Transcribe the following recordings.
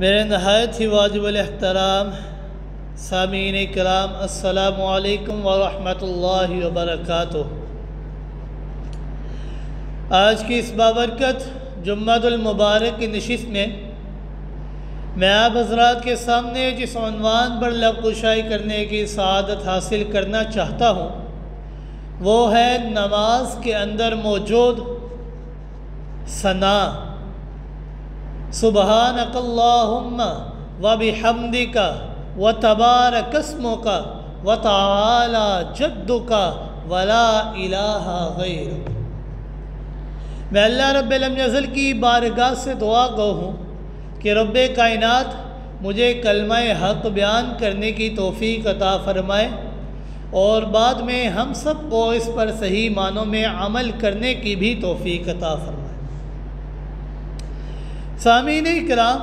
میرے نہایت ہی واجب الاحترام سامعین کرام، السلام علیکم ورحمۃ اللہ وبرکاتہ۔ آج کی اس بابرکت جمعہ المبارک کی نشست میں آپ حضرات کے سامنے جس عنوان پر لب کشائی کرنے کی سعادت حاصل کرنا چاہتا ہوں وہ ہے نماز کے اندر موجود ثنا۔ سبحانک اللہم وبحمدک وتبارک اسمک وتعالی جدک ولا الہ غیرک۔ میں اللہ رب العزت کی بارگاہ سے دعا گو ہوں کہ رب کائنات مجھے کلمہ حق بیان کرنے کی توفیق عطا فرمائے اور بعد میں ہم سب کو اس پر صحیح معنوں میں عمل کرنے کی بھی توفیق عطا فرمائے۔ سامعین کرام،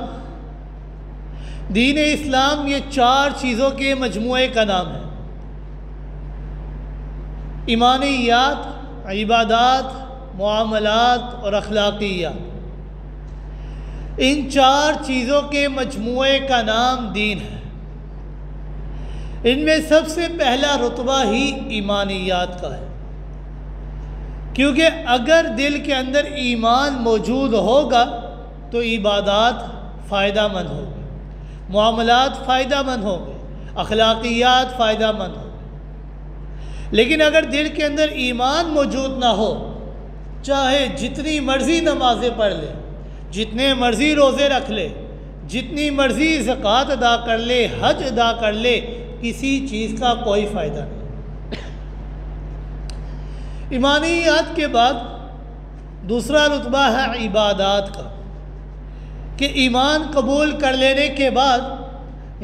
دین اسلام یہ 4 چیزوں کے مجموعے کا نام ہے: ایمانیات، عبادات، معاملات اور اخلاقیات۔ ان 4 چیزوں کے مجموعے کا نام دین ہے۔ ان میں سب سے پہلا رتبہ ہی ایمانیات کا ہے، کیونکہ اگر دل کے اندر ایمان موجود ہوگا تو عبادات فائدہ مند ہوگی، معاملات فائدہ مند ہوں گے، اخلاقیات فائدہ مند ہوں گے۔ لیکن اگر دل کے اندر ایمان موجود نہ ہو، چاہے جتنی مرضی نمازیں پڑھ لے، جتنے مرضی روزے رکھ لے، جتنی مرضی زکوٰۃ ادا کر لے، حج ادا کر لے، کسی چیز کا کوئی فائدہ نہیں۔ ایمانیات کے بعد دوسرا رتبہ ہے عبادات کا، کہ ایمان قبول کر لینے کے بعد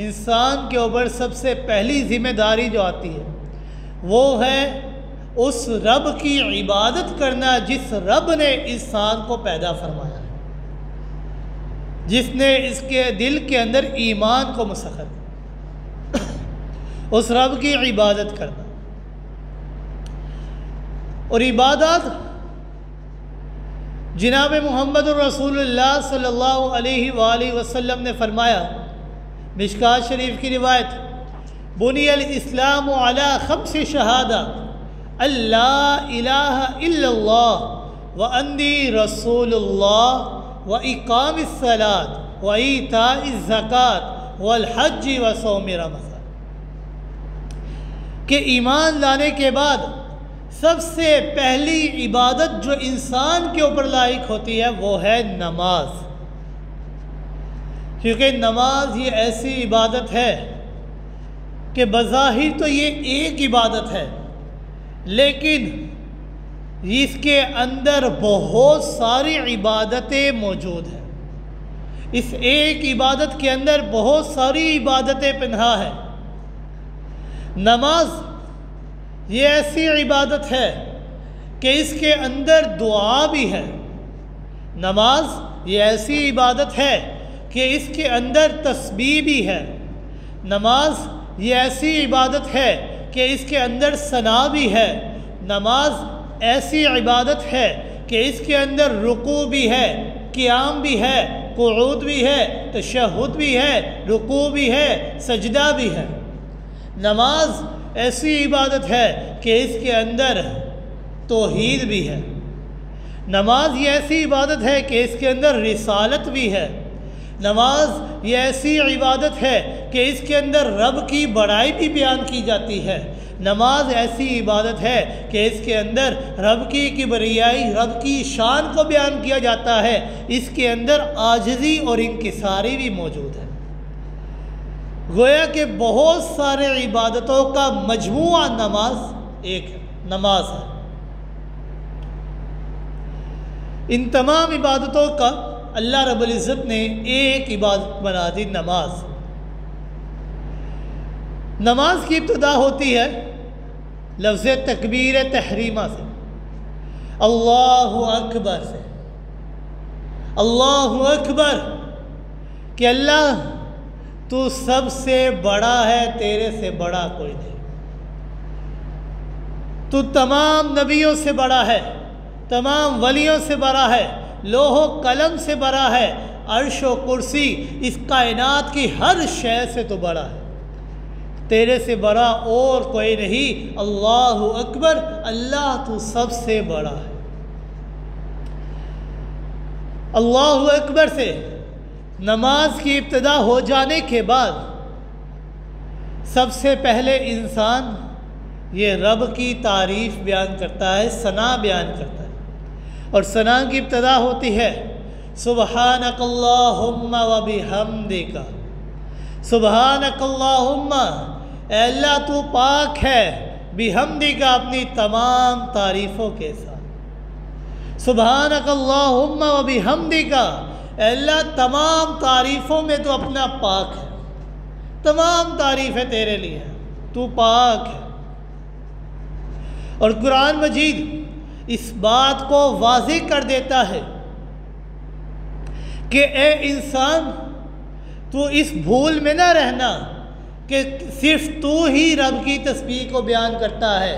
انسان کے اوپر سب سے پہلی ذمہ داری جو آتی ہے وہ ہے اس رب کی عبادت کرنا جس رب نے انسان کو پیدا فرمایا ہے، جس نے اس کے دل کے اندر ایمان کو مسخر کیا، اس رب کی عبادت کرنا۔ اور عبادات جناب محمد الرسول اللہ صلی اللہ علیہ وآلہ وسلم نے فرمایا، مشکوٰۃ شریف کی روایت، بنی الاسلام علی 5 شہادات اللہ الہ الا اللہ وانی رسول اللہ واقام الصلاۃ وایتاء الزکوٰۃ والحج وصوم رمضان، کہ ایمان لانے کے بعد سب سے پہلی عبادت جو انسان کے اوپر لائق ہوتی ہے وہ ہے نماز، کیونکہ نماز یہ ایسی عبادت ہے کہ بظاہر تو یہ ایک عبادت ہے لیکن اس کے اندر بہت ساری عبادتیں موجود ہیں۔ اس ایک عبادت کے اندر بہت ساری عبادتیں پنہا ہیں۔ نماز یہ ایسی عبادت ہے کہ اس کے اندر دعا بھی ہے۔ نماز یہ ایسی عبادت ہے کہ اس کے اندر تسبیح بھی ہے۔ نماز یہ ایسی عبادت ہے کہ اس کے اندر ثنا بھی ہے۔ نماز ایسی عبادت ہے کہ اس کے اندر رکوع بھی ہے، قیام بھی ہے، قعود بھی ہے، تشہد بھی ہے، رکوع بھی ہے، سجدہ بھی ہے۔ نماز ایسی عبادت ہے کہ اس کے اندر توحید بھی ہے۔ نماز یہ ایسی عبادت ہے کہ اس کے اندر رسالت بھی ہے۔ نماز یہ ایسی عبادت ہے کہ اس کے اندر رب کی بڑائی بھی بیان کی جاتی ہے۔ نماز ایسی عبادت ہے کہ اس کے اندر رب کی کبریائی، رب کی شان کو بیان کیا جاتا ہے۔ اس کے اندر عاجزی اور انکساری بھی موجود ہے۔ گویا کہ بہت سارے عبادتوں کا مجموعہ نماز ایک ہے، نماز ہے۔ ان تمام عبادتوں کا اللہ رب العزت نے ایک عبادت بنا دی، نماز۔ نماز کی ابتدا ہوتی ہے لفظ تکبیر تحریمہ سے، اللہ اکبر سے۔ اللہ اکبر کہ اللہ تو سب سے بڑا ہے، تیرے سے بڑا کوئی نہیں۔ تو تمام نبیوں سے بڑا ہے، تمام ولیوں سے بڑا ہے، لوح و قلم سے بڑا ہے، عرش و کرسی اس کائنات کی ہر شے سے تو بڑا ہے، تیرے سے بڑا اور کوئی نہیں۔ اللہ اکبر، اللہ تو سب سے بڑا ہے۔ اللہ اکبر سے نماز کی ابتدا ہو جانے کے بعد سب سے پہلے انسان یہ رب کی تعریف بیان کرتا ہے، ثنا بیان کرتا ہے، اور ثنا کی ابتدا ہوتی ہے سبحانک اللہم و بحمدک، سبحانک اللہم، اے اللہ تو پاک ہے، بحمدک، اپنی تمام تعریفوں کے ساتھ، سبحانک اللہم و بحمدک، اے اللہ تمام تعریفوں میں تو اپنا پاک ہے، تمام تعریفیں تیرے لیے ہیں، تو پاک ہے۔ اور قرآن مجید اس بات کو واضح کر دیتا ہے کہ اے انسان تو اس بھول میں نہ رہنا کہ صرف تو ہی رب کی تسبیح کو بیان کرتا ہے،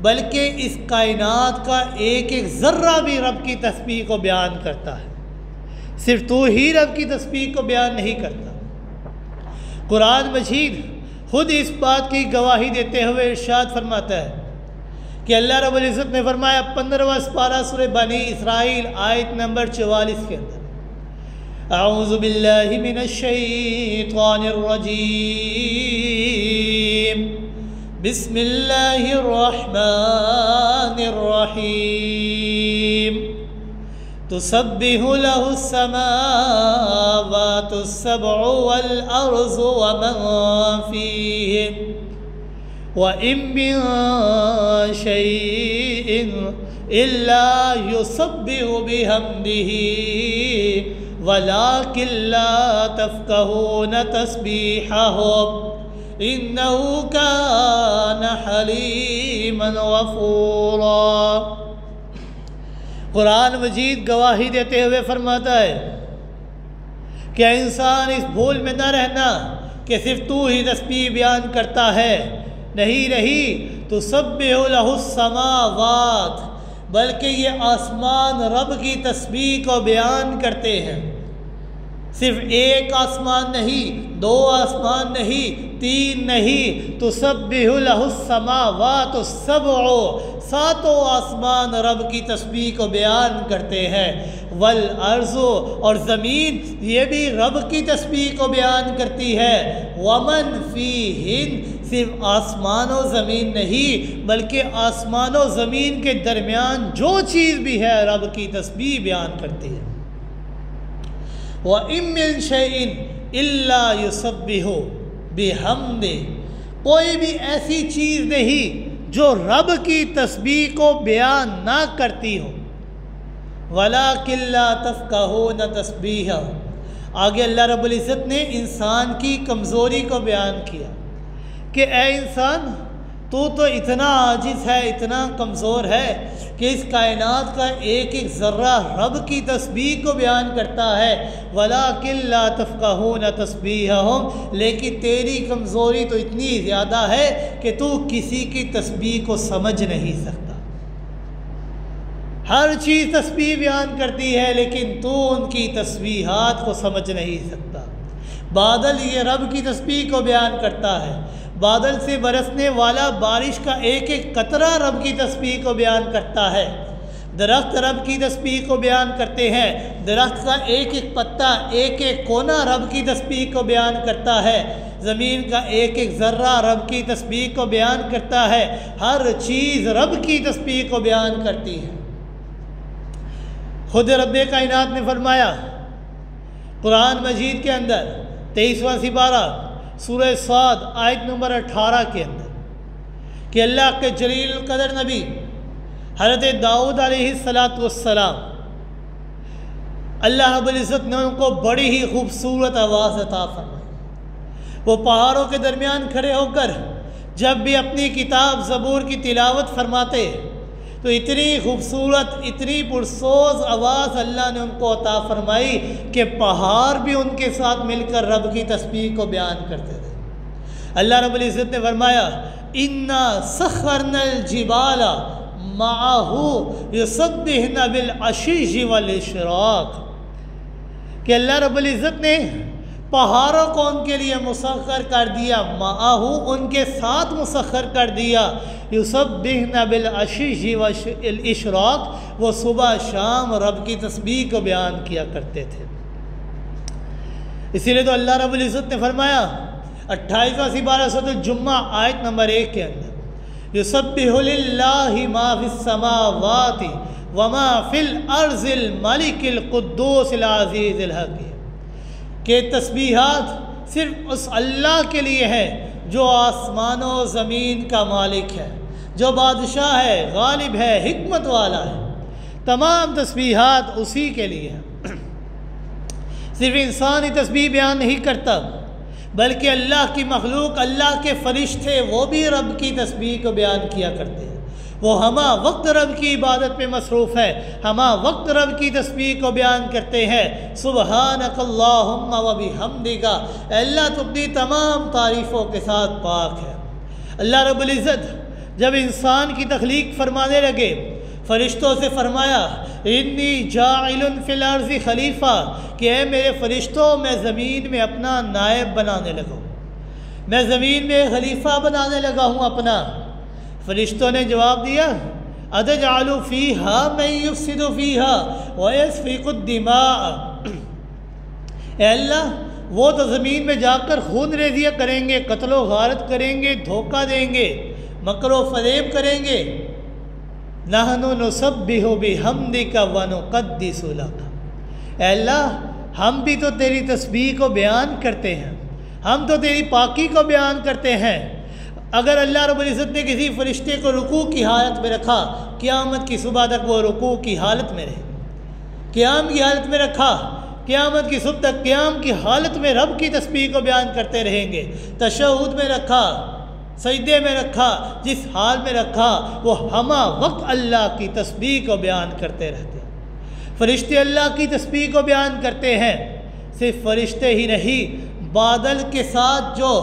بلکہ اس کائنات کا ایک ایک ذرہ بھی رب کی تسبیح کو بیان کرتا ہے، صرف تو ہی رب کی تسبیح کو بیان نہیں کرتا۔ قرآن مجید خود اس بات کی گواہی دیتے ہوئے ارشاد فرماتا ہے کہ اللہ رب العزت نے فرمایا 15واں سپارہ سورہ بنی اسرائیل آیت نمبر 44 کے اندر، اعوذ باللہ من الشیطان الرجیم، بسم اللہ الرحمن الرحیم، تسبح له السماوات السبع والأرض ومن فيهن وَإِن مِّن شَيْءٍ إِلَّا يُسَبِّحُ بِحَمْدِهِ وَلَٰكِن لَّا تَفْقَهُونَ تَسْبِيحَهُمْ إِنَّهُ كَانَ حَلِيمًا غَفُورًا۔ قرآن مجید گواہی دیتے ہوئے فرماتا ہے کہ انسان اس بھول میں نہ رہنا کہ صرف تو ہی تسبیح بیان کرتا ہے، نہیں، تسبح لہ السماوات، بلکہ یہ آسمان رب کی تسبیح کو بیان کرتے ہیں، صرف ایک آسمان نہیں، دو آسمان نہیں، تین نہیں، تسبح لہ السماوات السبع، ساتوں آسمان رب کی تسبیح کو بیان کرتے ہیں، والارض، اور زمین یہ بھی رب کی تسبیح کو بیان کرتی ہے، ومن فیہن، صرف آسمان و زمین نہیں بلکہ آسمان و زمین کے درمیان جو چیز بھی ہے رب کی تسبیح بیان کرتی ہے۔ وَإِن مِّن شَيْءٍ إِلَّا يُسَبِّحُ بِحَمْدِهِ، کوئی بھی ایسی چیز نہیں جو رب کی تسبیح کو بیان نہ کرتی ہو، وَلَٰكِن لَّا تَفْقَهُونَ تَسْبِيحَهُ، آگے اللہ رب العزت نے انسان کی کمزوری کو بیان کیا کہ اے انسان تو اتنا عاجز ہے، اتنا کمزور ہے کہ اس کائنات کا ایک ایک ذرہ رب کی تسبیح کو بیان کرتا ہے، وَلَٰكِن لَّا تَفْقَهُونَ تَسْبِيحَهُمْ، لیکن تیری کمزوری تو اتنی زیادہ ہے کہ تو کسی کی تسبیح کو سمجھ نہیں سکتا، ہر چیز تسبیح بیان کرتی ہے لیکن تو ان کی تسبیحات کو سمجھ نہیں سکتا۔ بادل یہ رب کی تسبیح کو بیان کرتا ہے، بادل سے برسنے والا بارش کا ایک ایک قطرہ رب کی تسبیح کو بیان کرتا ہے، درخت رب کی تسبیح کو بیان کرتے ہیں، درخت کا ایک ایک پتا، ایک ایک کونا رب کی تسبیح کو بیان کرتا ہے، زمین کا ایک ایک ذرہ رب کی تسبیح کو بیان کرتا ہے، ہر چیز رب کی تسبیح کو بیان کرتی ہے۔ خود رب کائنات نے فرمایا قرآن مجید کے اندر 23واں سپارہ سورہ صاد آیت نمبر 18 کے اندر کہ اللہ کے جلیل القدر نبی حضرت داؤد علیہ السلام، اللہ رب العزت نے ان کو بڑی ہی خوبصورت آواز عطا فرمائی، وہ پہاڑوں کے درمیان کھڑے ہو کر جب بھی اپنی کتاب زبور کی تلاوت فرماتے تو اتنی خوبصورت، اتنی پرسوز آواز اللہ نے ان کو عطا فرمائی کہ پہاڑ بھی ان کے ساتھ مل کر رب کی تسبیح کو بیان کرتے تھے۔ اللہ رب العزت نے فرمایا اِنَّا سَخَّرْنَا الْجِبَالَ مَعَهُ يُسَبِّحْنَ بِالْعَشِيِّ وَالْإِشْرَاقِ، کہ اللہ رب العزت نے پہاڑوں کو ان کے لیے مسخر کر دیا، معاہو ان کے ساتھ مسخر کر دیا، یسبحن بالعشی والاشراق، وہ صبح شام رب کی تسبیح کو بیان کیا کرتے تھے۔ اسی لیے تو اللہ رب العزت نے فرمایا 28واں سپارہ سورۃ الجمعہ آیت نمبر 1 کے اندر، یسبح للہ ما فی السماوات وما فی الارض الملک القدوس العزیز الحکیم، کہ تسبیحات صرف اس اللہ کے لیے ہے جو آسمان و زمین کا مالک ہے، جو بادشاہ ہے، غالب ہے، حکمت والا ہے۔ تمام تسبیحات اسی کے لیے ہیں۔ صرف انسان ہی تسبیح بیان نہیں کرتا، بلکہ اللہ کی مخلوق، اللہ کے فرشتے، وہ بھی رب کی تسبیح کو بیان کیا کرتے ہیں۔ وہ ہمہ وقت رب کی عبادت پہ مصروف ہے، ہمہ وقت رب کی تسبیح کو بیان کرتے ہیں۔ سبحانک اللہم و بحمدک، اے اللہ تو اپنی تمام تعریفوں کے ساتھ پاک ہے۔ اللہ رب العزت جب انسان کی تخلیق فرمانے لگے، فرشتوں سے فرمایا انی جاعل فی الارض خلیفہ، کہ اے میرے فرشتوں میں زمین میں اپنا نائب بنانے لگا ہوں، میں زمین میں خلیفہ بنانے لگا ہوں اپنا۔ فرشتوں نے جواب دیا اتجعل فیہا من یفسد فیہا ویسفک الدماء، اے اللہ وہ تو زمین میں جا کر خون ریزیاں کریں گے، قتل و غارت کریں گے، دھوکہ دیں گے، مکر و فریب کریں گے۔ نحن نسبح بحمدک ونقدس لک، اے اللہ ہم بھی تو تیری تسبیح کو بیان کرتے ہیں، ہم تو تیری پاکی کو بیان کرتے ہیں۔ اگر اللہ رب العزت نے کسی فرشتے کو رکوع کی حالت میں رکھا، قیامت کی صبح تک وہ رکوع کی حالت میں رہے، قیام کی حالت میں رکھا، قیامت کی صبح تک قیام کی حالت میں رب کی تسبیح کو بیان کرتے رہیں گے۔ تشہد میں رکھا، سجدے میں رکھا، جس حال میں رکھا وہ ہمہ وقت اللہ کی تسبیح کو بیان کرتے رہتے ہیں۔ فرشتے اللہ کی تسبیح کو بیان کرتے ہیں۔ صرف فرشتے ہی نہیں، بادل کے ساتھ جو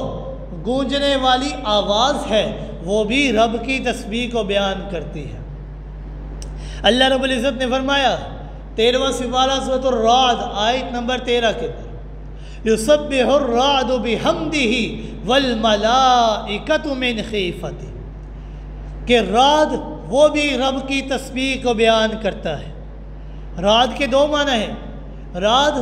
گونجنے والی آواز ہے وہ بھی رب کی تسبیح کو بیان کرتی ہے۔ اللہ رب العزت نے فرمایا 13واں سپارہ سورۃ الرعد آیت نمبر 13 کے اندر، یسبح الرعد بحمدہ والملائکۃ من خیفتہ، کہ رعد وہ بھی رب کی تسبیح کو بیان کرتا ہے۔ رعد کے 2 معنی ہیں۔ رعد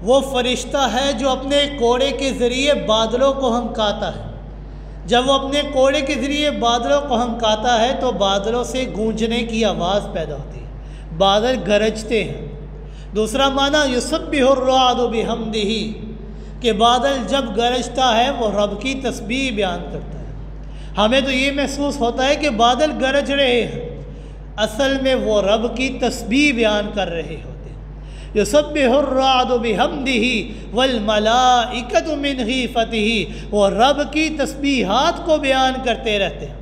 وہ فرشتہ ہے جو اپنے کوڑے کے ذریعے بادلوں کو ہمکاتا ہے۔ جب وہ اپنے کوڑے کے ذریعے بادلوں کو ہمکاتا ہے تو بادلوں سے گونجنے کی آواز پیدا ہوتی ہے، بادل گرجتے ہیں۔ دوسرا معنی یسبح الرعد بحمدہ، کہ بادل جب گرجتا ہے وہ رب کی تسبیح بیان کرتا ہے۔ ہمیں تو یہ محسوس ہوتا ہے کہ بادل گرج رہے ہیں، اصل میں وہ رب کی تسبیح بیان کر رہے ہوتے ہیں۔ یسبح الرعد بحمدہ والملائکۃ من خیفتہ، وہ رب کی تسبیحات کو بیان کرتے رہتے ہیں۔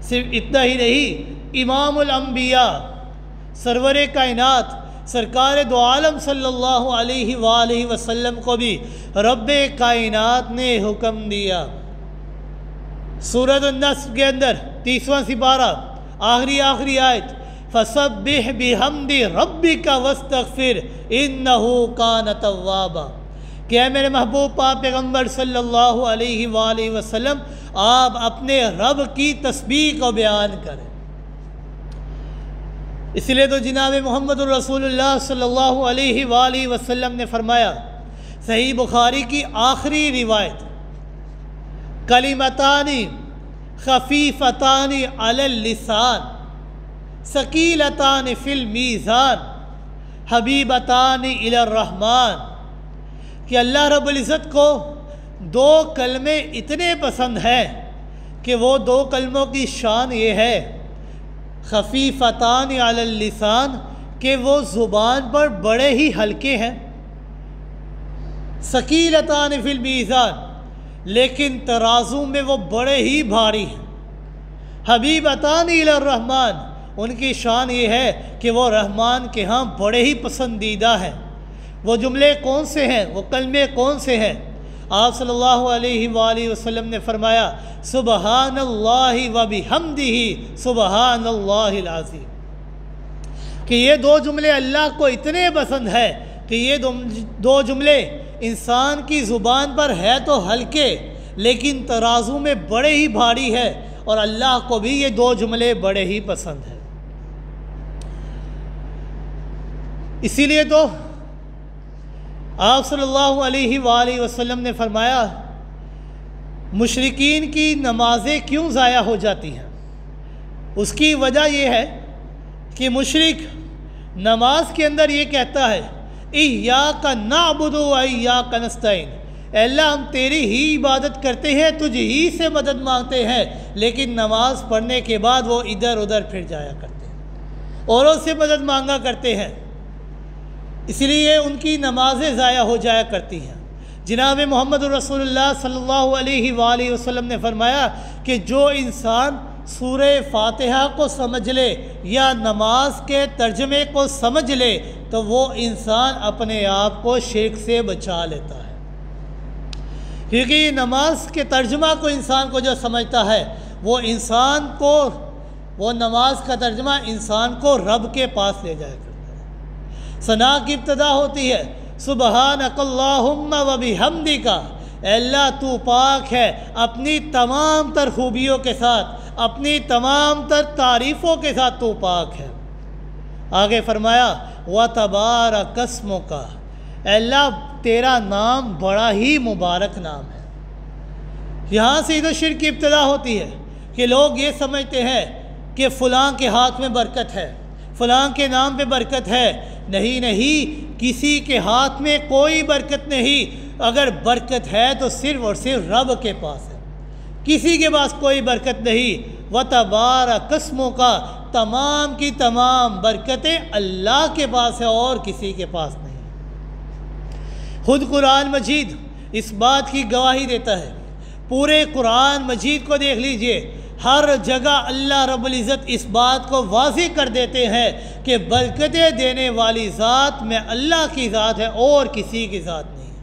صرف اتنا ہی نہیں، امام الانبیاء، سرور کائنات، سرکار دو عالم صلی اللہ علیہ وآلہ وسلم کو بھی رب کائنات نے حکم دیا۔ سورۃ النصر کے اندر 30واں سپارہ آخری آیت، فسبح بحمد ربک واستغفر انہ کان توابا، کہ اے میرے محبوب پاک پیغمبر صلی اللہ علیہ وآلہ وسلم آپ اپنے رب کی تسبیح کو بیان کریں۔ اس لیے تو جناب محمد الرسول اللہ صلی اللہ علیہ وآلہ وسلم نے فرمایا، صحیح بخاری کی آخری روایت، کلمتان خفیفتان علی اللسان ثقیلتان فی المیزان حبیبتان الی الرحمن، کہ اللہ رب العزت کو 2 کلمے اتنے پسند ہیں کہ وہ 2 کلموں کی شان یہ ہے، خفیفتان علی اللسان، کہ وہ زبان پر بڑے ہی ہلکے ہیں، ثقیلتان فی المیزان، لیکن ترازو میں وہ بڑے ہی بھاری ہیں، حبیبتان الی الرحمن، ان کی شان یہ ہے کہ وہ رحمان کے ہاں بڑے ہی پسندیدہ ہیں۔ وہ جملے کون سے ہیں، وہ کلمے کون سے ہیں؟ آپ صلی اللہ علیہ وآلہ وسلم نے فرمایا، سبحان اللہ و بحمدہ سبحان اللہ العظیم، کہ یہ 2 جملے اللہ کو اتنے پسند ہے کہ یہ دو جملے انسان کی زبان پر ہے تو ہلکے لیکن ترازو میں بڑے ہی بھاری ہے، اور اللہ کو بھی یہ دو جملے بڑے ہی پسند ہیں۔ اسی لیے تو آپ صلی اللہ علیہ وآلہ وسلم نے فرمایا مشرکین کی نمازیں کیوں ضائع ہو جاتی ہیں؟ اس کی وجہ یہ ہے کہ مشرک نماز کے اندر یہ کہتا ہے ایاک نعبد و ایاک نستعین، اے اللہ ہم تیری ہی عبادت کرتے ہیں، تجھ ہی سے مدد مانگتے ہیں، لیکن نماز پڑھنے کے بعد وہ ادھر ادھر پھر جایا کرتے ہیں، اوروں سے مدد مانگا کرتے ہیں، اس لیے ان کی نمازیں ضائع ہو جایا کرتی ہیں۔ جناب محمد رسول اللہ صلی اللہ علیہ وآلہ وسلم نے فرمایا کہ جو انسان سورہ فاتحہ کو سمجھ لے یا نماز کے ترجمے کو سمجھ لے تو وہ انسان اپنے آپ کو شرک سے بچا لیتا ہے، کیونکہ نماز کے ترجمہ کو انسان کو جو سمجھتا ہے وہ نماز کا ترجمہ انسان کو رب کے پاس لے جایا کرتا ہے۔ ثنا کی ابتدا ہوتی ہے سبحانک اللہم و بحمدک، اے اللہ تو پاک ہے اپنی تمام تر خوبیوں کے ساتھ، اپنی تمام تر تعریفوں کے ساتھ تو پاک ہے۔ آگے فرمایا وَتَبَارَكَ اسْمُكَ، اے اللہ تیرا نام بڑا ہی مبارک نام ہے۔ یہاں سے تو شرک کی ابتدا ہوتی ہے کہ لوگ یہ سمجھتے ہیں کہ فلاں کے ہاتھ میں برکت ہے، فلاں کے نام پہ برکت ہے۔ نہیں، کسی کے ہاتھ میں کوئی برکت نہیں، اگر برکت ہے تو صرف اور صرف رب کے پاس ہے، کسی کے پاس کوئی برکت نہیں۔ وَتَبَارَكَ اسْمُكَ، تمام کی تمام برکتیں اللہ کے پاس ہے اور کسی کے پاس نہیں۔ خود قرآن مجید اس بات کی گواہی دیتا ہے، پورے قرآن مجید کو دیکھ لیجئے، ہر جگہ اللہ رب العزت اس بات کو واضح کر دیتے ہیں کہ برکتیں دینے والی ذات میں اللہ کی ذات ہے اور کسی کی ذات نہیں ہے۔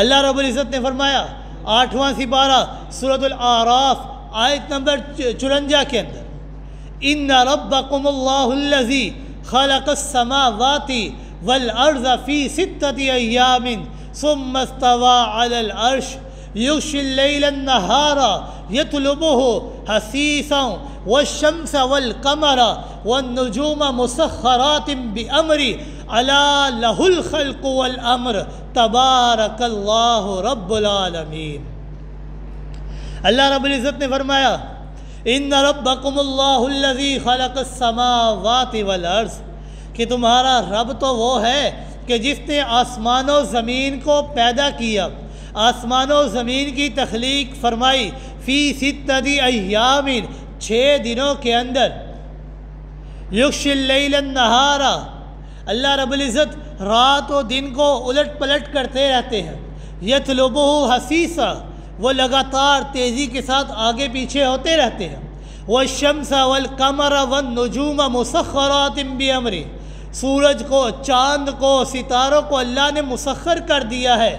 اللہ رب العزت نے فرمایا 8واں سپارہ سورۃ الاعراف آیت نمبر 54 کے اندر ان ربکم اللہ الذی خلق السماوات والارض فی 6 ایام ثم استوى علی العرش یغشی اللیل النہار یطلبہ حثیثا والشمس والقمر والنجوم مسخرات بأمرہ الا لہ الخلق والامر تبارک اللہ رب العالمین۔ اللہ رب العزت نے فرمایا ان ربکم اللہ الذی خلق السماوات والارض، کہ تمہارا رب تو وہ ہے کہ جس نے آسمان و زمین کو پیدا کیا، آسمان و زمین کی تخلیق فرمائی، فی 6 ایام 6 دنوں کے اندر، یغشی اللیل النہار، اللہ رب العزت رات و دن کو الٹ پلٹ کرتے رہتے ہیں، یطلبہ حثیثا، وہ لگاتار تیزی کے ساتھ آگے پیچھے ہوتے رہتے ہیں، والشمس والقمر والنجوم مسخرات بأمرہ، سورج کو، چاند کو، ستاروں کو اللہ نے مسخر کر دیا ہے،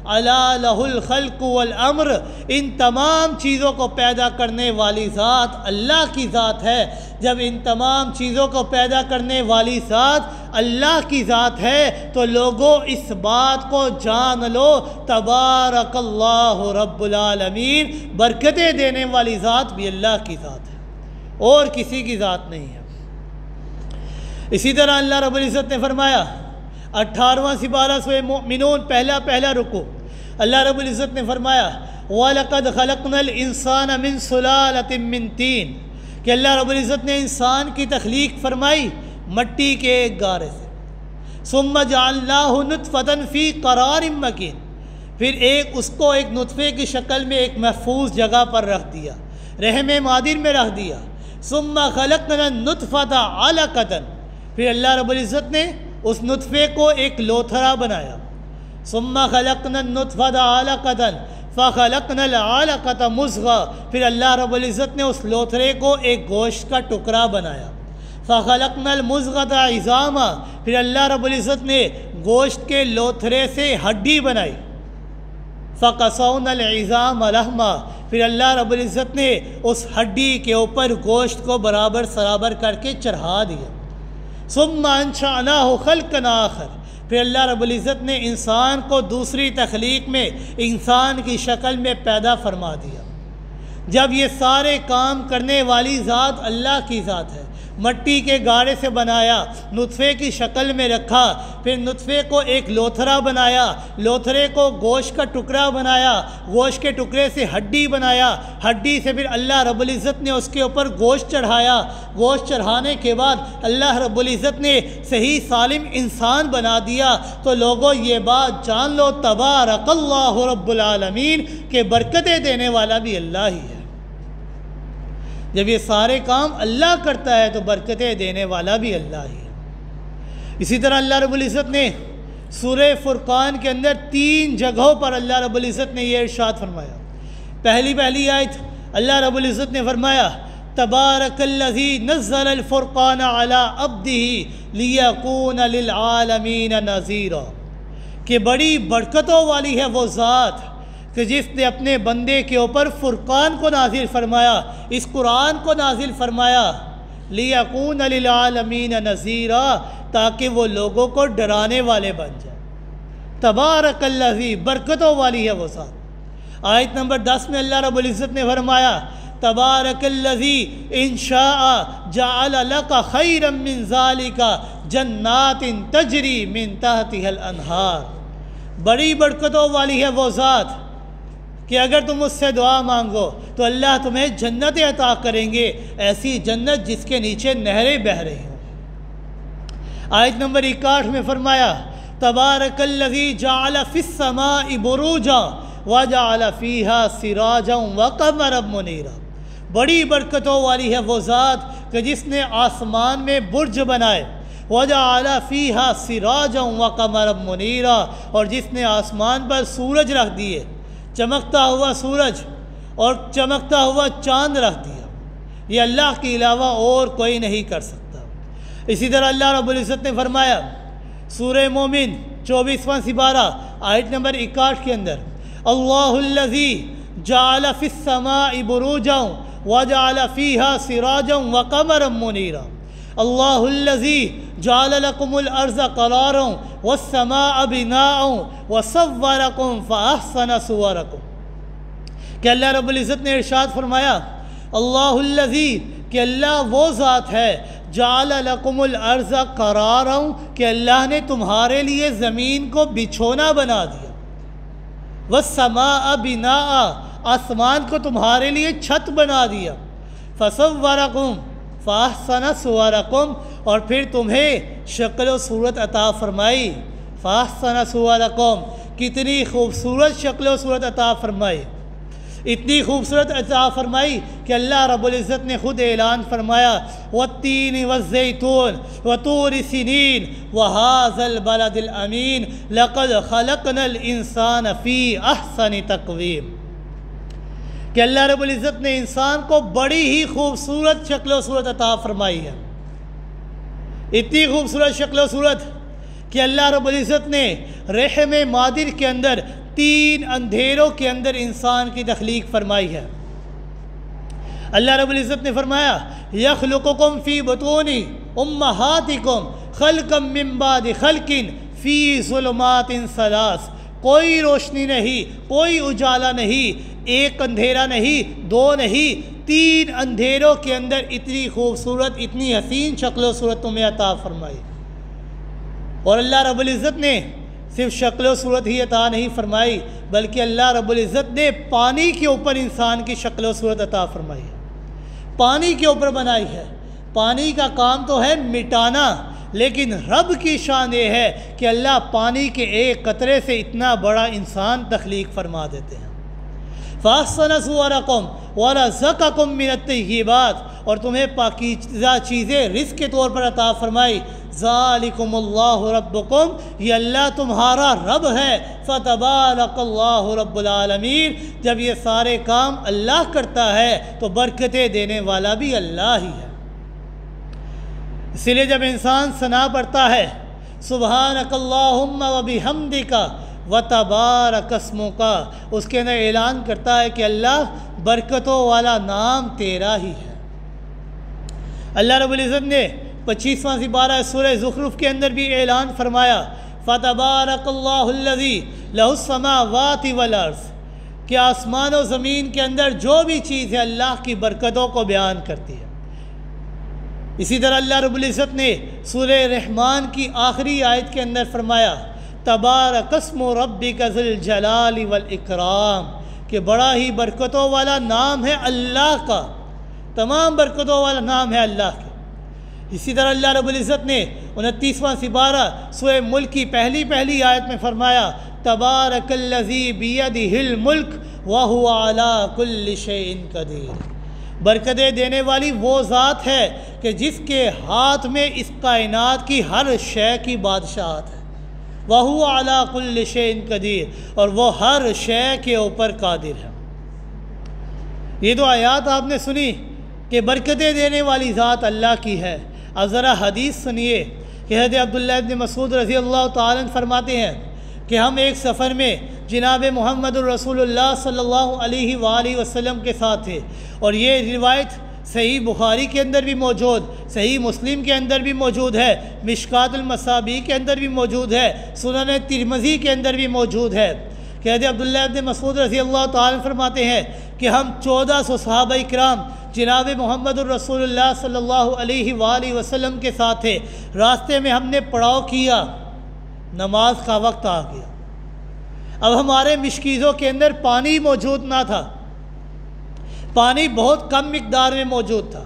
الا لہ الخلق والامر، ان تمام چیزوں کو پیدا کرنے والی ذات اللہ کی ذات ہے۔ جب ان تمام چیزوں کو پیدا کرنے والی ذات اللہ کی ذات ہے تو لوگوں اس بات کو جان لو تبارک اللہ رب العالمین، برکتیں دینے والی ذات بھی اللہ کی ذات ہے اور کسی کی ذات نہیں ہے۔ اسی طرح اللہ رب العزت نے فرمایا 18واں سپارہ سورہ مومنون پہلا رکوع، اللہ رب العزت نے فرمایا وَلَقَدْ خَلَقْنَا الْإِنسَانَ مِنْ صُلَالَةٍ مِّن طِينٍ، کہ اللہ رب العزت نے انسان کی تخلیق فرمائی مٹی کے ایک گارے سے، ثُمَّ جَعَلْنَاهُ نُطْفَةً فِي قَرَارٍ مَّكِينٍ، پھر اس کو ایک نطفے کی شکل میں ایک محفوظ جگہ پر رکھ دیا، رحم مادر میں رکھ دیا، ثُمَّ خَلَقْنَا النُّطْفَةَ عَلَقَةً، پھر اللہ رب العزت نے اس نطفے کو ایک لوتھڑا بنایا، ثم خلقنا النطفة علقة فخلقنا العلقة مضغة، پھر اللہ رب العزت نے اس لوتھڑے کو ایک گوشت کا ٹکڑا بنایا، فخلقنا المضغة عظاما، پھر اللہ رب العزت نے گوشت کے لوتھڑے سے ہڈی بنائی، فقصونا العظام لحما، پھر اللہ رب العزت نے اس ہڈی کے اوپر گوشت کو برابر سرابر کر کے چڑھا دیا، ثم انشأناه خلقا آخر، پھر اللہ رب العزت نے انسان کو دوسری تخلیق میں انسان کی شکل میں پیدا فرما دیا۔ جب یہ سارے کام کرنے والی ذات اللہ کی ذات ہے، مٹی کے گارے سے بنایا، نطفے کی شکل میں رکھا، پھر نطفے کو ایک لوتھرا بنایا، لوتھرے کو گوشت کا ٹکڑا بنایا، گوشت کے ٹکڑے سے ہڈی بنایا، ہڈی سے پھر اللہ رب العزت نے اس کے اوپر گوشت چڑھایا، گوشت چڑھانے کے بعد اللہ رب العزت نے صحیح سالم انسان بنا دیا۔ تو لوگوں یہ بات جان لو، تبارک اللہ رب العالمین، کہ برکتیں دینے والا بھی اللہ ہی ہے۔ جب یہ سارے کام اللہ کرتا ہے تو برکتیں دینے والا بھی اللہ ہی ہے۔ اسی طرح اللہ رب العزت نے سورہ فرقان کے اندر 3 جگہوں پر اللہ رب العزت نے یہ ارشاد فرمایا۔ پہلی آیت اللہ رب العزت نے فرمایا تبارک الذی نزل الفرقان علی عبدہ لیکون للعالمین نذیرا، کہ بڑی برکتوں والی ہے وہ ذات کہ جس نے اپنے بندے کے اوپر فرقان کو نازل فرمایا، اس قرآن کو نازل فرمایا، لیکون للعالمین نذیرا، تاکہ وہ لوگوں کو ڈرانے والے بن جائے۔ تبارک الذی، برکتوں والی ہے وہ ذات۔ آیت نمبر 10 میں اللہ رب العزت نے فرمایا تبارک الذی ان شاء جعل لک خیرا من ذالک جنات تجری من تحتها الانہار، بڑی برکتوں والی ہے وہ ذات کہ اگر تم اس سے دعا مانگو تو اللہ تمہیں جنت عطا کریں گے، ایسی جنت جس کے نیچے نہریں بہہ رہی ہوں۔ آیت نمبر 61 میں فرمایا تبارک الذی جعل فی السماء بروجا وجعل فیہا سراجا وقمرا منیرا، بڑی برکتوں والی ہے وہ ذات کہ جس نے آسمان میں برج بنائے، وجعل فیہا سراجا وقمرا منیرا، اور جس نے آسمان پر سورج رکھ دیے، چمکتا ہوا سورج اور چمکتا ہوا چاند رکھ دیا۔ یہ اللہ کے علاوہ اور کوئی نہیں کر سکتا۔ اسی طرح اللہ رب العزت نے فرمایا سورہ مومن 24واں سپارہ آیت نمبر 61 کے اندر اللہ الذی جعل فی السماء بروجا وجعل فیہا سراجا وقمرا منیرا، اللہ الذی جعل لکم الارض قرارا والسماء بناء وصورکم فاحسن صورکم، کہ اللہ رب العزت نے ارشاد فرمایا اللہ الذی، کہ اللہ وہ ذات ہے جعل لکم الارض قرارا، کہ اللہ نے تمہارے لیے زمین کو بچھونا بنا دیا، والسماء بناء، آسمان کو تمہارے لیے چھت بنا دیا، فصورکم فاحسن صورکم، اور پھر تمہیں شکل و صورت عطا فرمائی، فاحسن صورکم، کتنی خوبصورت شکل و صورت عطا فرمائی، اتنی خوبصورت عطا فرمائی کہ اللہ رب العزت نے خود اعلان فرمایا والتین والزیتون وطور سنین وہذا البلد الامین لقد خلقنا الانسان فی احسن تقویم، کہ اللہ رب العزت نے انسان کو بڑی ہی خوبصورت شکل و صورت عطا فرمائی ہے، اتنی خوبصورت شکل و صورت کہ اللہ رب العزت نے رحم مادر کے اندر 3 اندھیروں کے اندر انسان کی تخلیق فرمائی ہے۔ اللہ رب العزت نے فرمایا یخلقکم فی بطون امہاتکم خلقا من بعد خلق فی ظلمات ثلاث، کوئی روشنی نہیں، کوئی اجالا نہیں، ایک اندھیرا نہیں، 2 نہیں، 3 اندھیروں کے اندر اتنی خوبصورت، اتنی حسین شکل و صورت تمہیں عطا فرمائی۔ اور اللہ رب العزت نے صرف شکل و صورت ہی عطا نہیں فرمائی، بلکہ اللہ رب العزت نے پانی کے اوپر انسان کی شکل و صورت عطا فرمائی ہے، پانی کے اوپر بنائی ہے۔ پانی کا کام تو ہے مٹانا، لیکن رب کی شان یہ ہے کہ اللہ پانی کے ایک قطرے سے اتنا بڑا انسان تخلیق فرما دیتے ہیں۔ فَأَحْسَنَ صُوَرَكُمْ وَرَزَقَكُمْ مِنَ الطَّيِّبَاتِ، اور تمہیں پاکیزہ چیزیں رزق کے طور پر عطا فرمائی۔ ذَلِكُمُ اللَّهُ رَبُّكُمْ، یہ اللہ تمہارا رب ہے۔ فَتَبَارَكَ اللَّهُ رَبُّ الْعَالَمِينَ، جب یہ سارے کام اللہ کرتا ہے تو برکتیں دینے والا بھی اللہ ہی ہے۔ اسی لیے جب انسان ثنا پڑھتا ہے سبحانک اللہم وبحمدک وتبارک اسمک، اس کے اندر اعلان کرتا ہے کہ اللہ برکتوں والا نام تیرا ہی ہے۔ اللہ رب العزت نے 25واں سپارہ سورہ زخرف کے اندر بھی اعلان فرمایا فتبارک اللہ الذی لہ السماوات والارض، کہ آسمان و زمین کے اندر جو بھی چیز ہے اللہ کی برکتوں کو بیان کرتی ہے۔ اسی طرح اللہ رب العزت نے سورہ رحمان کی آخری آیت کے اندر فرمایا تبارک اسم ربک ذی الجلال والاکرام، کہ بڑا ہی برکتوں والا نام ہے اللہ کا، تمام برکتوں والا نام ہے اللہ کا۔ اسی طرح اللہ رب العزت نے 29واں سپارہ سورہ ملک کی پہلی آیت میں فرمایا تبارک الذی بیدہ الملک وہو علی کل شیء قدیر، برکتیں دینے والی وہ ذات ہے کہ جس کے ہاتھ میں اس کائنات کی ہر شے کی بادشاہت ہے، وہو علی کل شیء قدیر، اور وہ ہر شے کے اوپر قادر ہے۔ یہ تو آیات آپ نے سنی کہ برکتیں دینے والی ذات اللہ کی ہے۔ اب ذرا حدیث سنیے کہ حضرت عبداللہ ابن مسعود رضی اللہ تعالیٰ عنہ فرماتے ہیں کہ ہم ایک سفر میں جناب محمد الرسول اللہ صلی اللہ علیہ وآلہ وسلم کے ساتھ تھے، اور یہ روایت صحیح بخاری کے اندر بھی موجود، صحیح مسلم کے اندر بھی موجود ہے، مشکات المصابیح کے اندر بھی موجود ہے، سنن ترمذی کے اندر بھی موجود ہے کہ حضرت عبداللہ ابن مسعود رضی اللہ تعالیٰ فرماتے ہیں کہ ہم 1400 صحابہ اکرام جناب محمد الرسول اللہ صلی اللہ علیہ وآلہ وسلم کے ساتھ تھے۔ راستے میں ہم نے پڑاؤ کیا، نماز کا وقت آ گیا۔ اب ہمارے مشکیزوں کے اندر پانی موجود نہ تھا، پانی بہت کم مقدار میں موجود تھا۔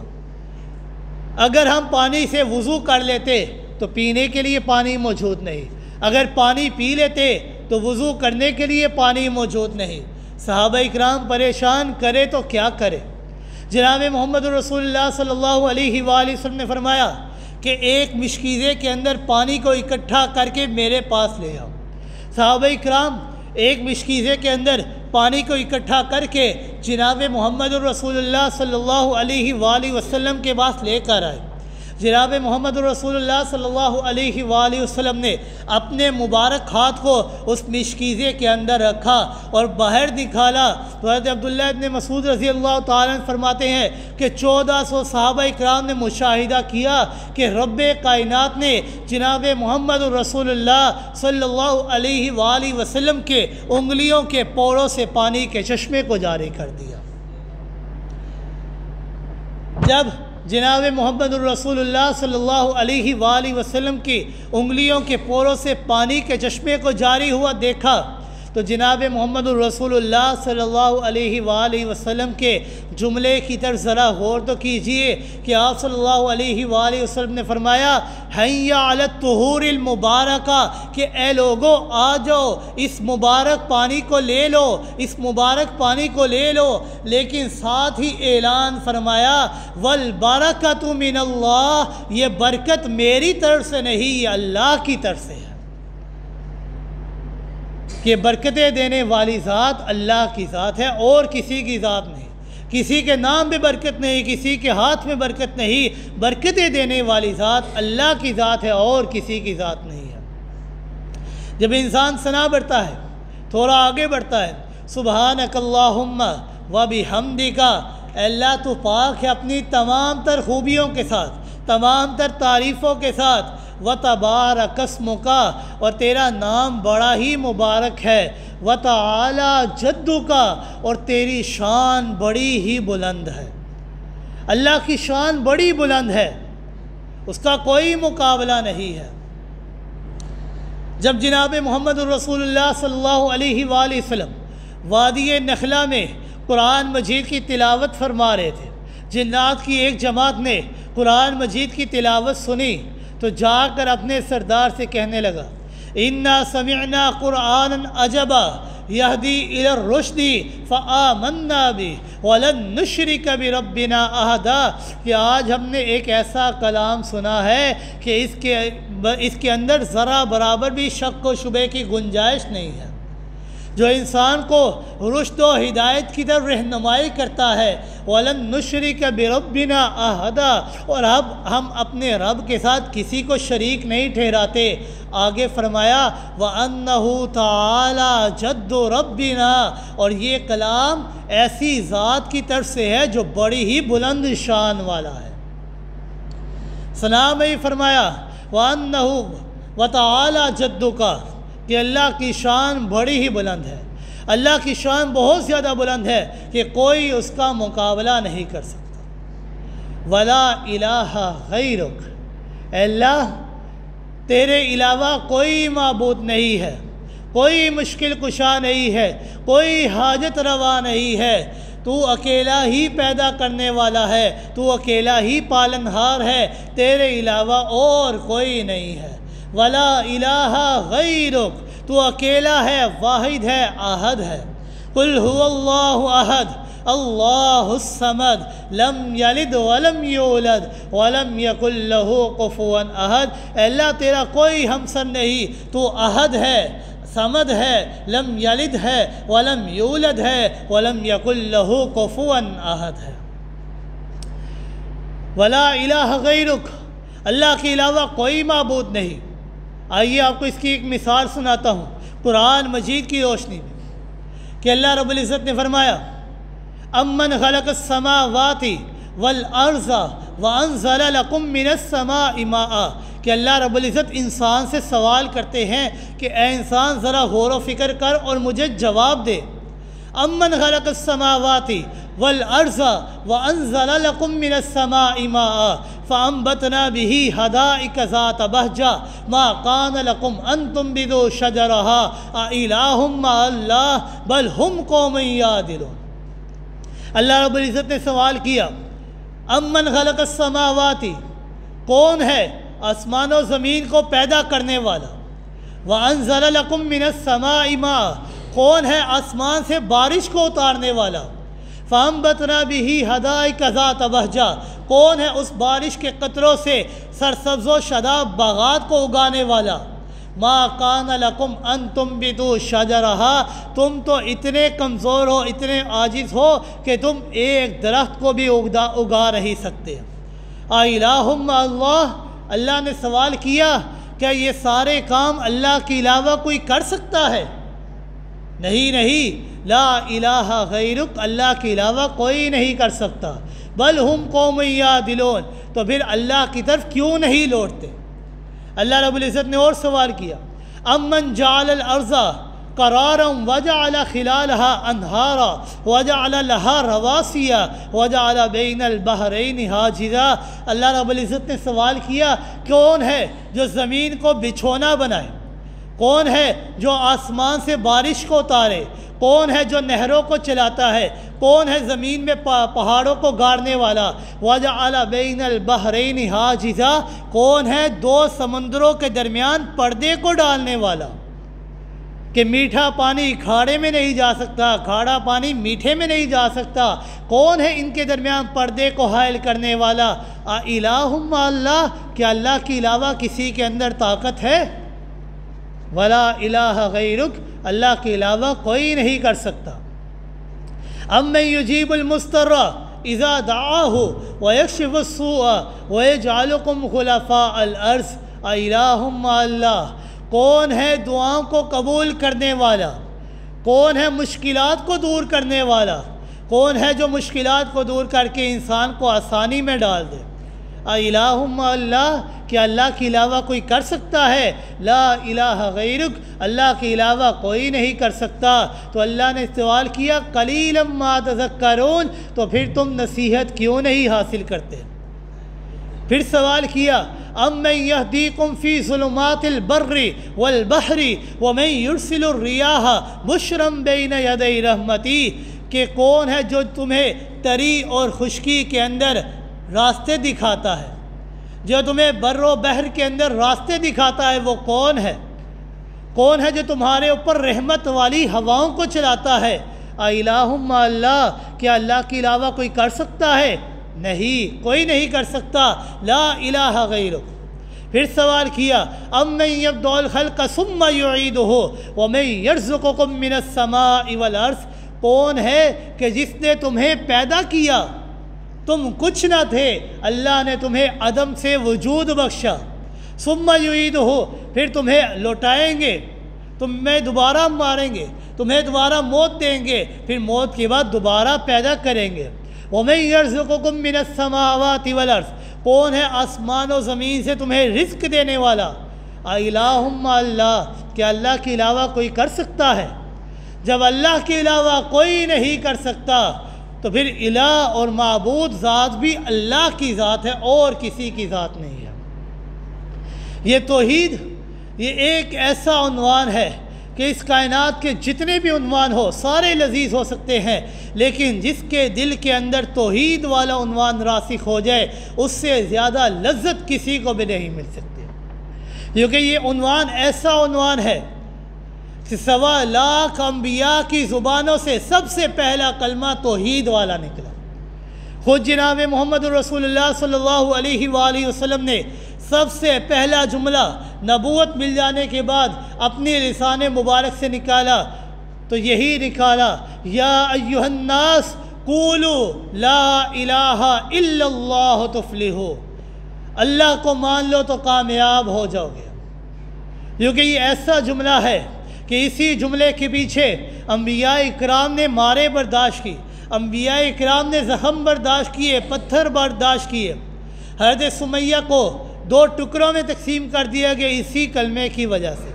اگر ہم پانی سے وضو کر لیتے تو پینے کے لیے پانی موجود نہیں، اگر پانی پی لیتے تو وضو کرنے کے لیے پانی موجود نہیں۔ صحابہ اکرام پریشان کرے تو کیا کرے؟ جناب محمد رسول اللہ صلی اللہ علیہ وآلہ وسلم نے فرمایا کہ ایک مشکیزے کے اندر پانی کو اکٹھا کر کے میرے پاس لے آؤ۔ صحابہ اکرام ایک مشکیزے کے اندر پانی کو اکٹھا کر کے جناب محمد رسول اللہ صلی اللہ علیہ وآلہ وسلم کے پاس لے کر آئے۔ جناب محمد رسول اللہ صلی اللہ علیہ وآلہ وسلم نے اپنے مبارک ہاتھ کو اس مشکیزے کے اندر رکھا اور باہر نکالا تو حضرت عبداللہ ابن مسعود رضی اللہ تعالیٰ عنہ فرماتے ہیں کہ 1400 صحابہ اکرام نے مشاہدہ کیا کہ رب کائنات نے جناب محمد رسول اللہ صلی اللہ علیہ وآلہ وسلم کے انگلیوں کے پوروں سے پانی کے چشمے کو جاری کر دیا۔ جب جناب محمد الرسول اللہ صلی اللہ علیہ وآلہ وسلم کی انگلیوں کے پوروں سے پانی کے چشمے کو جاری ہوا دیکھا تو جناب محمد الرسول اللہ صلی اللہ علیہ وآلہ وسلم کے جملے کی طرف ذرا غور تو کیجئے کہ آپ صلی اللہ علیہ وآلہ وسلم نے فرمایا حی علی الطہور المبارکہ، کہ اے لوگو آ جاؤ اس مبارک پانی کو لے لو، اس مبارک پانی کو لے لو، لیکن ساتھ ہی اعلان فرمایا والبرکۃ من اللہ، یہ برکت میری طرف سے نہیں، یہ اللہ کی طرف سے ہے، کہ برکتیں دینے والی ذات اللہ کی ذات ہے اور کسی کی ذات نہیں، کسی کے نام میں برکت نہیں، کسی کے ہاتھ میں برکت نہیں، برکتیں دینے والی ذات اللہ کی ذات ہے اور کسی کی ذات نہیں ہے۔ جب انسان ثنا بڑھتا ہے، تھوڑا آگے بڑھتا ہے، سبحانک اللہم و بحمدک، اے اللہ تو پاک ہے اپنی تمام تر خوبیوں کے ساتھ، تمام تر تعریفوں کے ساتھ، وَتَبَارَكَ اسْمُكَ، اور تیرا نام بڑا ہی مبارک ہے، وَتَعَالَى جَدُّكَ، اور تیری شان بڑی ہی بلند ہے۔ اللہ کی شان بڑی بلند ہے، اس کا کوئی مقابلہ نہیں ہے۔ جب جناب محمد الرسول اللہ صلی اللہ علیہ وآلہ وسلم وادی نخلہ میں قرآن مجید کی تلاوت فرما رہے تھے، جنات کی ایک جماعت نے قرآن مجید کی تلاوت سنی تو جا کر اپنے سردار سے کہنے لگا اِنَّا سَمِعْنَا قُرْآنًا عَجَبًا يَهْدِي إِلَى الرُّشْدِ فَآمَنَّا بِهِ وَلَن نُشْرِكَ بِرَبِّنَا أَحَدًا، کہ آج ہم نے ایک ایسا کلام سنا ہے کہ اس کے اندر ذرا برابر بھی شک و شبے کی گنجائش نہیں ہے، جو انسان کو رشد و ہدایت کی طرف رہنمائی کرتا ہے۔ وَلَن نُشْرِكَ بِرَبِّنَا أَحَدًا، اور اب ہم اپنے رب کے ساتھ کسی کو شریک نہیں ٹھہراتے۔ آگے فرمایا وَأَنَّهُ تَعَالَى جَدُّ رَبِّنَا، اور یہ کلام ایسی ذات کی طرف سے ہے جو بڑی ہی بلند شان والا ہے۔ سلام ہی فرمایا وَأَنَّهُ وتعالی جدک، کہ اللہ کی شان بڑی ہی بلند ہے، اللہ کی شان بہت زیادہ بلند ہے کہ کوئی اس کا مقابلہ نہیں کر سکتا۔ ولا الہ غیرک، اے اللہ تیرے علاوہ کوئی معبود نہیں ہے، کوئی مشکل کشا نہیں ہے، کوئی حاجت روا نہیں ہے، تو اکیلا ہی پیدا کرنے والا ہے، تو اکیلا ہی پالنہار ہے، تیرے علاوہ اور کوئی نہیں ہے۔ ولا الہ غیرک، تو اکیلا ہے، واحد ہے، احد ہے۔ قل هو اللہ احد اللہ الصمد لم یلد ولم یولد ولم یکن لہ کفوا احد، اے اللہ تیرا کوئی ہمسر نہیں، تو احد ہے، صمد ہے، لم یلد ہے، ولم یولد ہے، ولم یکن لہ کفوا احد ہے۔ ولا الہ غیرک، اللہ کے علاوہ کوئی معبود نہیں۔ آئیے آپ کو اس کی ایک مثال سناتا ہوں قرآن مجید کی روشنی میں، کہ اللہ رب العزت نے فرمایا امن خلق السماوات والارض وانزل لکم من السماء ماء، کہ اللہ رب العزت انسان سے سوال کرتے ہیں کہ اے انسان ذرا غور و فکر کر اور مجھے جواب دے۔ امن خلق السماوات والارض وانزل لکم من السماء ماء فانبتنا به حدائق ذات بہجہ ما کان لکم ان تنبتوا شجرها اإلہ مع اللہ بل ہم قوم یعدلون۔ اللہ رب العزت نے سوال کیا امن خلق السماوات، کون ہے آسمان و زمین کو پیدا کرنے والا، وانزل لکم من السماء ماء، کون ہے آسمان سے بارش کو اتارنے والا، فانبتنا به حدائق ذات بہجہ، کون ہے اس بارش کے قطروں سے سرسبز و شاداب باغات کو اگانے والا، ما کان لکم ان تنبتوا شجرها، تم تو اتنے کمزور ہو، اتنے عاجز ہو کہ تم ایک درخت کو بھی اگا نہیں سکتے۔ الہ مع اللہ، اللہ نے سوال کیا کیا یہ سارے کام اللہ کے علاوہ کوئی کر سکتا ہے؟ نہیں، لا الہ غیرک، اللہ کے علاوہ کوئی نہیں کر سکتا۔ بل ہم قوم یعدلون، تو پھر اللہ کی طرف کیوں نہیں لوٹتے؟ اللہ رب العزت نے اور سوال کیا امن جعل الارض قرارا وجعل خلالها انہارا وجعل لها رواسیا وجعل بین البحرین حاجزا، اللہ رب العزت نے سوال کیا کون ہے جو زمین کو بچھونا بنائے، کون ہے جو آسمان سے بارش کو اتارے، کون ہے جو نہروں کو چلاتا ہے، کون ہے زمین میں پہاڑوں کو گاڑنے والا، وجعل بین البحرین حاجزا، کون ہے دو سمندروں کے درمیان پردے کو ڈالنے والا کہ میٹھا پانی کھاڑے میں نہیں جا سکتا، کھاڑا پانی میٹھے میں نہیں جا سکتا، کون ہے ان کے درمیان پردے کو حائل کرنے والا؟ الہ مع اللہ، کیا اللہ کے علاوہ کسی کے اندر طاقت ہے؟ ولا الہ غیرک، اللہ کے علاوہ کوئی نہیں کر سکتا۔ امن یجیب المضطر اذا دعاہ ویکشف السوء ویجعلکم خلفاء الارض الہ مع اللہ، کون ہے دعاؤں کو قبول کرنے والا، کون ہے مشکلات کو دور کرنے والا، کون ہے جو مشکلات کو دور کر کے انسان کو آسانی میں ڈال دے؟ الہ مع اللہ، کیا اللہ کے علاوہ کوئی کر سکتا ہے؟ لا الہ غیرک، اللہ کے علاوہ کوئی نہیں کر سکتا۔ تو اللہ نے سوال کیا قلیلا ما تذکرون، تو پھر تم نصیحت کیوں نہیں حاصل کرتے؟ پھر سوال کیا امن یہدیکم فی ظلمات البر والبحر ومن یرسل الریاح بشرا بین یدی رحمتی، کہ کون ہے جو تمہیں تری اور خشکی کے اندر راستے دکھاتا ہے، جو تمہیں بر و بحر کے اندر راستے دکھاتا ہے، وہ کون ہے؟ کون ہے جو تمہارے اوپر رحمت والی ہواؤں کو چلاتا ہے؟ الہ مع اللہ، کیا اللہ کے علاوہ کوئی کر سکتا ہے؟ نہیں، کوئی نہیں کر سکتا۔ لا الہ غیرک۔ پھر سوال کیا امن یبدأ الخلق ثم یعیدہ ومن یرزقکم من السماء والارض، کون ہے کہ جس نے تمہیں پیدا کیا، تم کچھ نہ تھے، اللہ نے تمہیں عدم سے وجود بخشا، ثم یعیدہ، پھر تمہیں لوٹائیں گے، تمہیں دوبارہ ماریں گے، تمہیں دوبارہ موت دیں گے، پھر موت کے بعد دوبارہ پیدا کریں گے۔ وَمَن يَرْزُقُكُم مِّنَ السَّمَاوَاتِ وَالْأَرْضِ، کون ہے آسمان و زمین سے تمہیں رزق دینے والا؟ الہم اللہ، کیا اللہ کے علاوہ کوئی کر سکتا ہے؟ جب اللہ کے علاوہ کوئی نہیں کر سکتا تو پھر الہ اور معبود ذات بھی اللہ کی ذات ہے اور کسی کی ذات نہیں ہے۔ یہ توحید یہ ایک ایسا عنوان ہے کہ اس کائنات کے جتنے بھی عنوان ہو سارے لذیذ ہو سکتے ہیں، لیکن جس کے دل کے اندر توحید والا عنوان راسخ ہو جائے اس سے زیادہ لذت کسی کو بھی نہیں مل سکتی، کیونکہ یہ عنوان ایسا عنوان ہے کہ 1.25 لاکھ انبیاء کی زبانوں سے سب سے پہلا کلمہ توحید والا نکلا۔ خود جناب محمد رسول اللہ صلی اللہ علیہ وآلہ وسلم نے سب سے پہلا جملہ نبوت مل جانے کے بعد اپنی لسان مبارک سے نکالا تو یہی نکالا، یا ایھا الناس قولوا لا الہ الا اللہ تفلحوا، اللہ کو مان لو تو کامیاب ہو جاؤ گے۔ کیونکہ یہ ایسا جملہ ہے کہ اسی جملے کے پیچھے انبیاء اکرام نے مارے برداشت کی، انبیاء اکرام نے زخم برداشت کیے، پتھر برداشت کیے۔ حضرت سمیہ کو 2 ٹکڑوں میں تقسیم کر دیا گیا اسی کلمے کی وجہ سے۔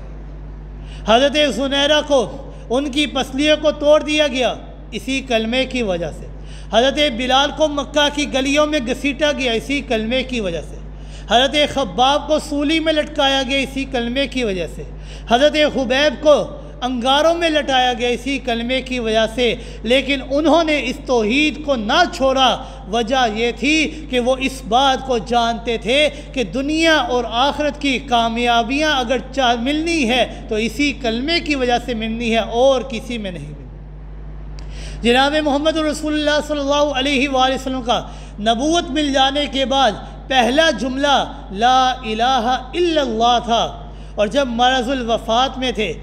حضرت زنیرہ کو ان کی پسلیوں کو توڑ دیا گیا اسی کلمے کی وجہ سے۔ حضرت بلال کو مکہ کی گلیوں میں گھسیٹا گیا اسی کلمے کی وجہ سے۔ حضرت خباب کو سولی میں لٹکایا گیا اسی کلمے کی وجہ سے۔ حضرت خبیب کو انگاروں میں لٹایا گیا اسی کلمے کی وجہ سے، لیکن انہوں نے اس توحید کو نہ چھوڑا۔ وجہ یہ تھی کہ وہ اس بات کو جانتے تھے کہ دنیا اور آخرت کی کامیابیاں اگر ملنی ہے تو اسی کلمے کی وجہ سے ملنی ہے اور کسی میں نہیں ملنی۔ جناب محمد رسول اللہ صلی اللہ علیہ وآلہ وسلم کا نبوت مل جانے کے بعد پہلا جملہ لا الہ الا اللہ تھا، اور جب مرض الوفات میں تھے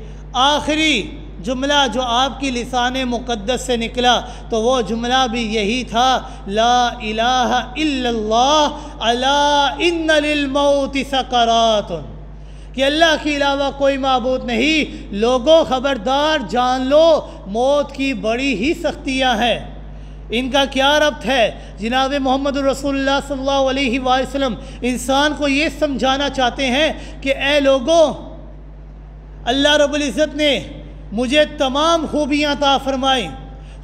آخری جملہ جو آپ کی لسان مقدس سے نکلا تو وہ جملہ بھی یہی تھا، لا الہ الا اللہ الا ان للموت سکرات، کہ اللہ کے علاوہ کوئی معبود نہیں، لوگوں خبردار جان لو موت کی بڑی ہی سختیاں ہیں۔ ان کا کیا ربط ہے؟ جناب محمد رسول اللہ صلی اللہ علیہ وآلہ وسلم انسان کو یہ سمجھانا چاہتے ہیں کہ اے لوگوں، اللہ رب العزت نے مجھے تمام خوبیاں عطا فرمائیں،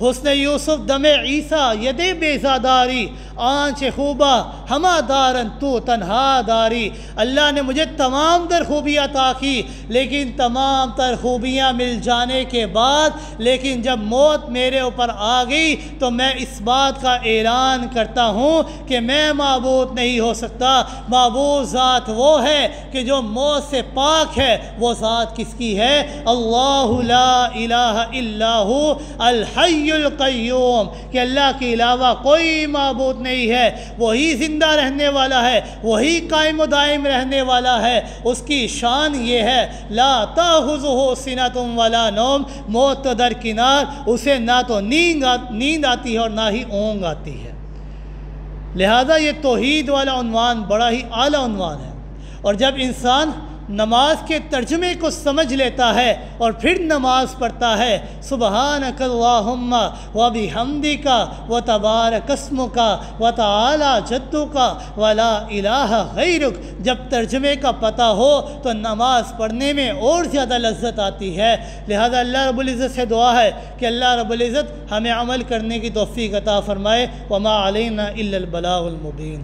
حسن یوسف دم عیسیٰ ید بیزاداری، آنچ خوبہ ہما دارن تو تنہا داری۔ اللہ نے مجھے تمام تر خوبیاں عطا کی، لیکن تمام تر خوبیاں مل جانے کے بعد لیکن جب موت میرے اوپر آ گئی تو میں اس بات کا اعلان کرتا ہوں کہ میں معبود نہیں ہو سکتا۔ معبود ذات وہ ہے کہ جو موت سے پاک ہے۔ وہ ذات کس کی ہے؟ اللہ لا الہ الا ہو الحی القیوم، کہ اللہ کے علاوہ کوئی معبود نہیں ہے، وہی زندہ رہنے والا ہے، وہی قائم و دائم رہنے والا ہے۔ اس کی شان یہ ہے لا تأخذہ سنۃ ولا نوم، موت تو درکنار، اسے نہ تو نیند آتی ہے اور نہ ہی اونگ آتی ہے۔ لہذا یہ توحید والا عنوان بڑا ہی اعلیٰ عنوان ہے، اور جب انسان نماز کے ترجمے کو سمجھ لیتا ہے اور پھر نماز پڑھتا ہے، سبحانک اللہم وبحمدک وتبارک اسمک وتعالی جدک ولا الہ غیرک، جب ترجمے کا پتہ ہو تو نماز پڑھنے میں اور زیادہ لذت آتی ہے۔ لہذا اللہ رب العزت سے دعا ہے کہ اللہ رب العزت ہمیں عمل کرنے کی توفیق عطا فرمائے۔ وما علینا الا البلاغ المبین۔